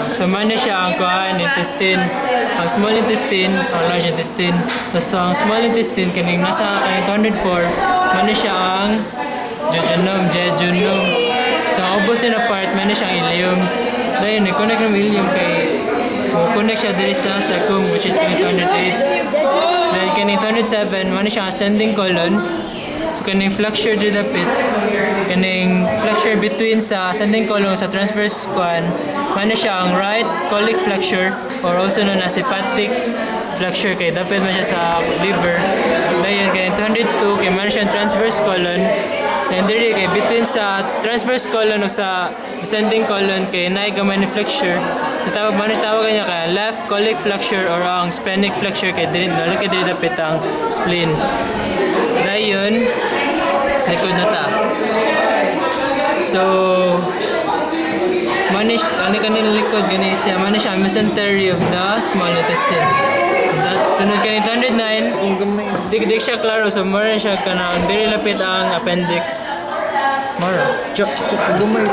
So man siya ang kuhaan intestine, ang small intestine, ang large intestine. So ang small intestine kaning nasa kaning 204, man siya ang jejunum. So ang ubos na part man siya ang ileum. Dahil nag-connect ng ileum kay connect siya diri sa sacrum which is kaning 208. Dahil kaning 207, man siya ang ascending colon. So kaning flexure diri dapit, kaning flexure between sa ascending colon sa transverse squam, man siya ang right colic flexure or also known as hepatic flexure kay dapit man siya sa liver. Dayon kay 202 kay man siya ang transverse colon. And diri kay between sa transverse colon o sa descending colon kay naay gamay ni flexure. So tawag niya kay left colic flexure or ang splenic flexure kay diri nalaki diri dapit ang spleen. Dayon sa likod na ta. So manish kanil likod gani siya siya mesentery of the small intestine. Sunod kanin 209. Dig siya klaro so more siya kanang diri lapit ang appendix. Mara. Chak, gumay.